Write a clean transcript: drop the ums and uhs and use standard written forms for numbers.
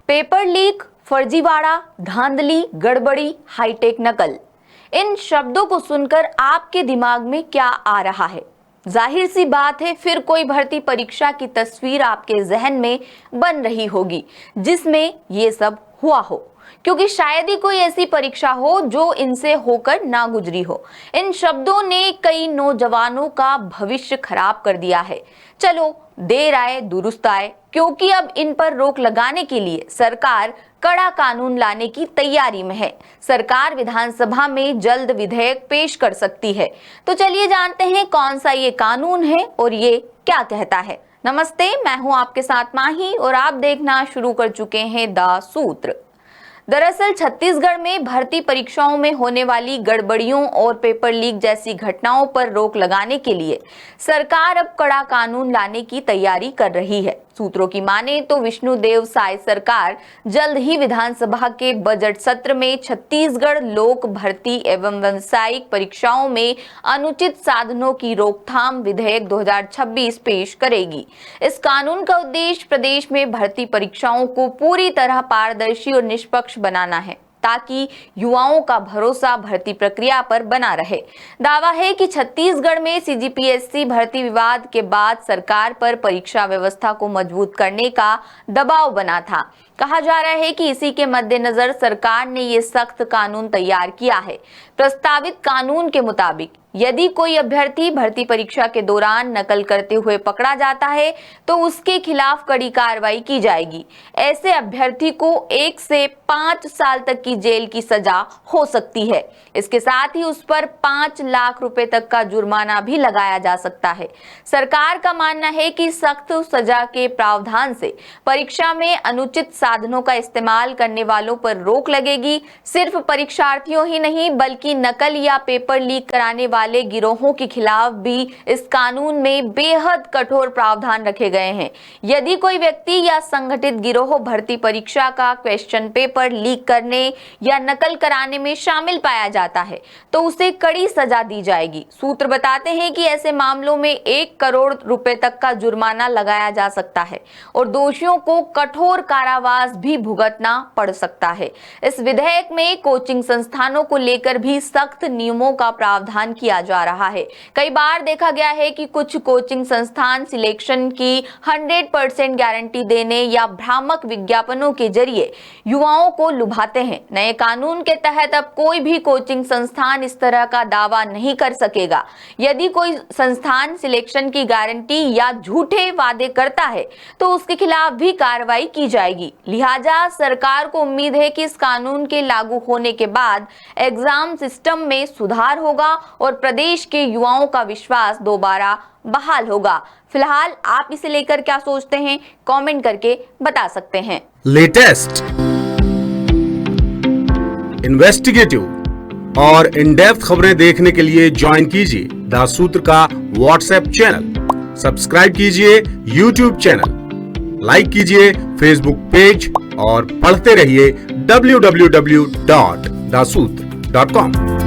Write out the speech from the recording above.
Paper leak, फर्जीवाड़ा, धांधली, गड़बड़ी, हाईटेक नकल, इन शब्दों को सुनकर आपके दिमाग में क्या आ रहा है? जाहिर सी बात है, फिर कोई भर्ती परीक्षा की तस्वीर आपके जहन में बन रही होगी जिसमें ये सब हुआ हो, क्योंकि शायद ही कोई ऐसी परीक्षा हो जो इनसे होकर ना गुजरी हो। इन शब्दों ने कई नौजवानों का भविष्य खराब कर दिया है। चलो, देर आए दुरुस्त आए, क्योंकि अब इन पर रोक लगाने के लिए सरकार कड़ा कानून लाने की तैयारी में है। सरकार विधानसभा में जल्द विधेयक पेश कर सकती है। तो चलिए जानते हैं कौन सा ये कानून है और ये क्या कहता है। नमस्ते, मैं हूं आपके साथ माही और आप देखना शुरू कर चुके हैं द सूत्र। दरअसल छत्तीसगढ़ में भर्ती परीक्षाओं में होने वाली गड़बड़ियों और पेपर लीक जैसी घटनाओं पर रोक लगाने के लिए सरकार अब कड़ा कानून लाने की तैयारी कर रही है। सूत्रों की माने तो विष्णुदेव साय सरकार जल्द ही विधानसभा के बजट सत्र में छत्तीसगढ़ लोक भर्ती एवं व्यावसायिक परीक्षाओं में अनुचित साधनों की रोकथाम विधेयक 2026 पेश करेगी। इस कानून का उद्देश्य प्रदेश में भर्ती परीक्षाओं को पूरी तरह पारदर्शी और निष्पक्ष बनाना है, ताकि युवाओं का भरोसा भर्ती प्रक्रिया पर बना रहे। दावा है कि छत्तीसगढ़ में सीजीपीएससी भर्ती विवाद के बाद सरकार पर परीक्षा व्यवस्था को मजबूत करने का दबाव बना था। कहा जा रहा है कि इसी के मद्देनजर सरकार ने ये सख्त कानून तैयार किया है। प्रस्तावित कानून के मुताबिक यदि कोई अभ्यर्थी भर्ती परीक्षा के दौरान नकल करते हुए पकड़ा जाता है तो उसके खिलाफ कड़ी कार्रवाई की जाएगी। ऐसे अभ्यर्थी को 1 से 5 साल तक की जेल की सजा हो सकती है। इसके साथ ही उस पर 5 लाख रुपए तक का जुर्माना भी लगाया जा सकता है। सरकार का मानना है कि सख्त सजा के प्रावधान से परीक्षा में अनुचित साधनों का इस्तेमाल करने वालों पर रोक लगेगी। सिर्फ परीक्षार्थियों ही नहीं बल्कि नकल या पेपर लीक कराने वाले गिरोहों के खिलाफ भी इस कानून में बेहद कठोर प्रावधान रखे गए हैं। यदि कोई व्यक्ति या संगठित गिरोह भर्ती परीक्षा का क्वेश्चन पेपर लीक करने या नकल कराने में शामिल पाया जाता है तो उसे कड़ी सजा दी जाएगी। सूत्र बताते हैं कि ऐसे मामलों में 1 करोड़ रुपए तक का जुर्माना लगाया जा सकता है और दोषियों को कठोर कारावास भी भुगतना पड़ सकता है। इस विधेयक में कोचिंग संस्थानों को लेकर भी सख्त नियमों का प्रावधान किया जा रहा है। कई बार देखा गया है कि कुछ कोचिंग संस्थान सिलेक्शन की 100% गारंटी देने या भ्रामक विज्ञापनों के जरिए युवाओं को लुभाते हैं। नए कानून के तहत अब कोई भी कोचिंग संस्थान इस तरह का दावा नहीं कर सकेगा। यदि कोई संस्थान सिलेक्शन की गारंटी या झूठे वादे करता है तो उसके खिलाफ भी कार्रवाई की जाएगी। लिहाजा सरकार को उम्मीद है कि इस कानून के लागू होने के बाद एग्जाम सिस्टम में सुधार होगा और प्रदेश के युवाओं का विश्वास दोबारा बहाल होगा। फिलहाल आप इसे लेकर क्या सोचते हैं, कमेंट करके बता सकते हैं। लेटेस्ट, इन्वेस्टिगेटिव और इन डेप्थ खबरें देखने के लिए ज्वाइन कीजिए द सूत्र का व्हाट्सएप चैनल, सब्सक्राइब कीजिए यूट्यूब चैनल, लाइक कीजिए फेसबुक पेज और पढ़ते रहिए www.daसूत्र.com।